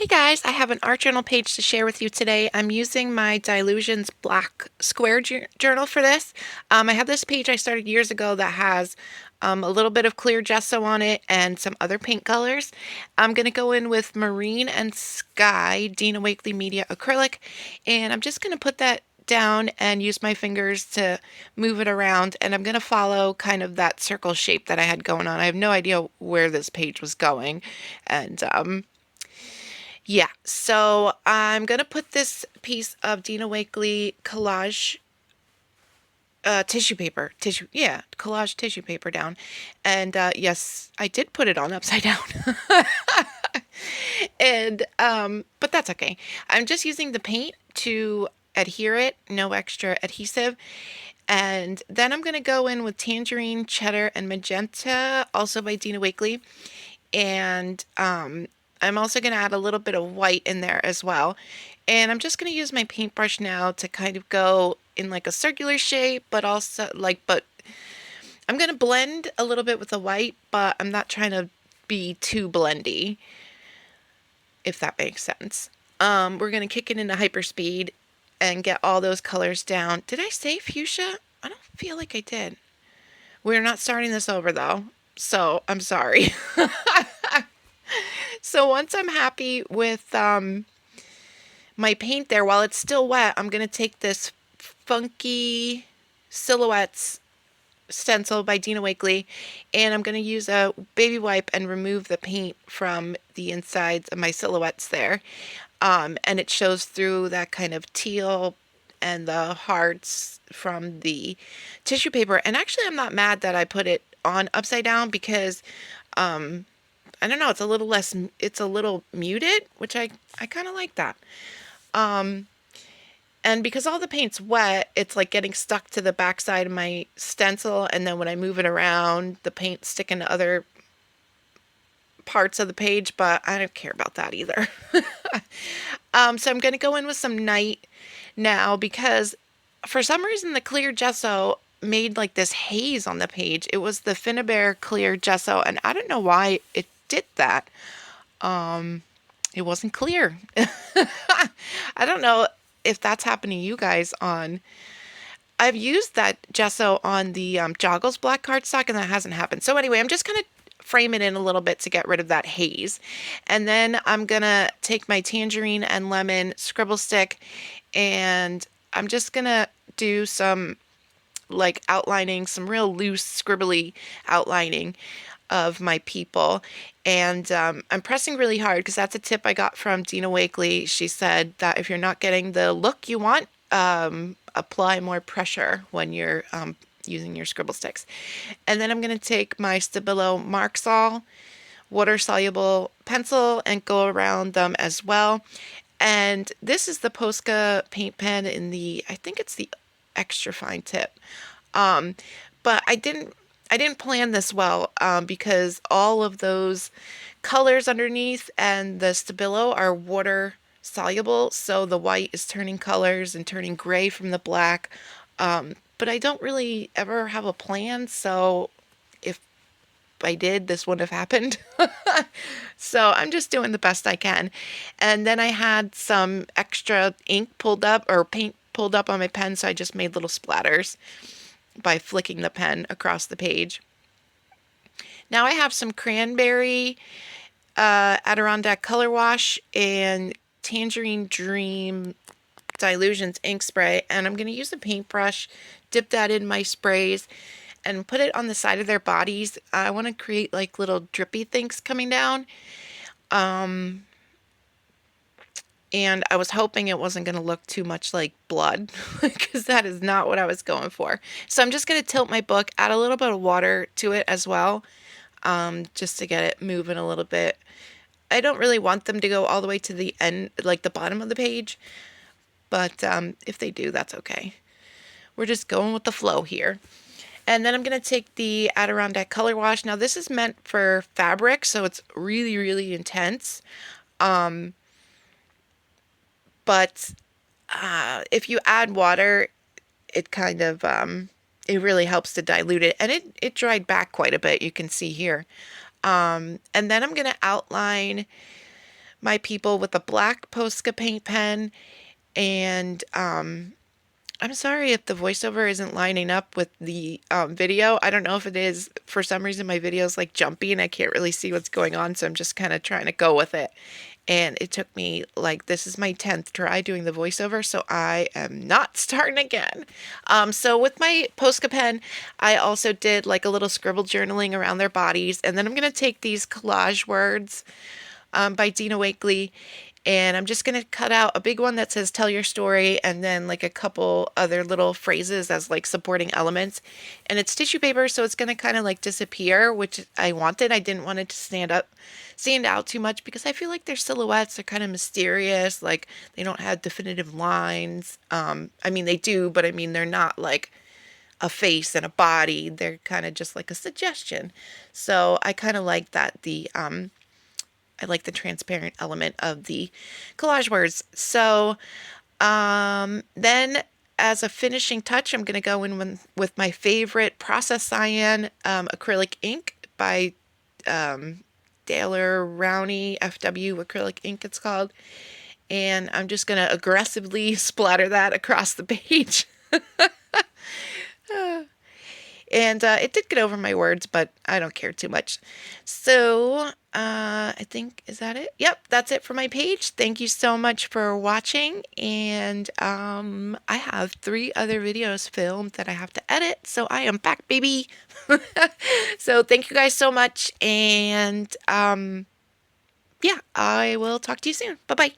Hey guys, I have an art journal page to share with you today. I'm using my Dylusions black square journal for this. I have this page I started years ago that has a little bit of clear gesso on it and some other paint colors. I'm going to go in with Marine and Sky Dina Wakley Media Acrylic, and I'm just going to put that down and use my fingers to move it around, and I'm going to follow kind of that circle shape that I had going on. I have no idea where this page was going, and yeah, so I'm going to put this piece of Dina Wakley collage collage tissue paper down. And yes, I did put it on upside down. And but that's okay. I'm just using the paint to adhere it, no extra adhesive. And then I'm going to go in with Tangerine, Cheddar, and Magenta, also by Dina Wakley. And I'm also going to add a little bit of white in there as well. And I'm just going to use my paintbrush now to kind of go in like a circular shape, but also but I'm going to blend a little bit with the white, but I'm not trying to be too blendy, if that makes sense. We're going to kick it into hyperspeed and get all those colors down. Did I say fuchsia? I don't feel like I did. We're not starting this over though, so I'm sorry. So once I'm happy with my paint there, while it's still wet, I'm going to take this funky silhouettes stencil by Dina Wakley, and I'm going to use a baby wipe and remove the paint from the insides of my silhouettes there. And it shows through that kind of teal and the hearts from the tissue paper. And actually, I'm not mad that I put it on upside down because I don't know, it's a little muted, which I kind of like that. And because all the paint's wet, it's like getting stuck to the backside of my stencil, and then when I move it around, the paint's sticking to other parts of the page, but I don't care about that either. So I'm going to go in with some night now because for some reason the clear gesso made like this haze on the page. It was the Finnabair clear gesso, and I don't know why it did that. It wasn't clear. I don't know if that's happened to you guys on. I've used that gesso on the Joggles black cardstock, and that hasn't happened. So anyway, I'm just going to frame it in a little bit to get rid of that haze. And then I'm going to take my tangerine and lemon scribble stick, and I'm just going to do some like outlining, some real loose scribbly outlining of my people. And I'm pressing really hard because that's a tip I got from Dina Wakley. She said that if you're not getting the look you want, apply more pressure when you're using your scribble sticks. And then I'm going to take my Stabilo Marxall water-soluble pencil and go around them as well. And this is the Posca paint pen in the, I think it's the extra fine tip. But I didn't plan this well because all of those colors underneath and the Stabilo are water soluble, so the white is turning colors and turning gray from the black. But I don't really ever have a plan, so if I did, this wouldn't have happened. So I'm just doing the best I can. And then I had some extra ink pulled up, or paint pulled up on my pen, so I just made little splatters by flicking the pen across the page. Now I have some cranberry Adirondack color wash and Tangerine Dream Dylusions ink spray, and I'm going to use a paintbrush, dip that in my sprays, and put it on the side of their bodies. I want to create like little drippy things coming down. And I was hoping it wasn't going to look too much like blood because that is not what I was going for. So I'm just going to tilt my book, add a little bit of water to it as well, just to get it moving a little bit. I don't really want them to go all the way to the end, like the bottom of the page, but if they do, that's okay. We're just going with the flow here. And then I'm going to take the Adirondack color wash. Now this is meant for fabric, so it's really, really intense. But if you add water, it kind of, it really helps to dilute it. And it dried back quite a bit, you can see here. And then I'm going to outline my people with a black Posca paint pen. And I'm sorry if the voiceover isn't lining up with the video. I don't know if it is. For some reason, my video is like jumpy and I can't really see what's going on. So I'm just kind of trying to go with it. And it took me like, this is my 10th try doing the voiceover, so I am not starting again. So with my Posca pen, I also did like a little scribble journaling around their bodies. And then I'm going to take these collage words by Dina Wakley, and I'm just going to cut out a big one that says tell your story, and then like a couple other little phrases as like supporting elements. And it's tissue paper, so it's going to kind of like disappear, which I wanted. I didn't want it to stand out too much, because I feel like their silhouettes are kind of mysterious. Like they don't have definitive lines. I mean, they do, but I mean, they're not like a face and a body. They're kind of just like a suggestion. So I kind of like that I like the transparent element of the collage words. So then as a finishing touch, I'm going to go in with my favorite process cyan acrylic ink by Dylusion FW acrylic ink, it's called. And I'm just going to aggressively splatter that across the page. And it did get over my words, but I don't care too much. So I think, is that it? Yep, that's it for my page. Thank you so much for watching. And I have 3 other videos filmed that I have to edit. So I am back, baby. So thank you guys so much. And yeah, I will talk to you soon. Bye-bye.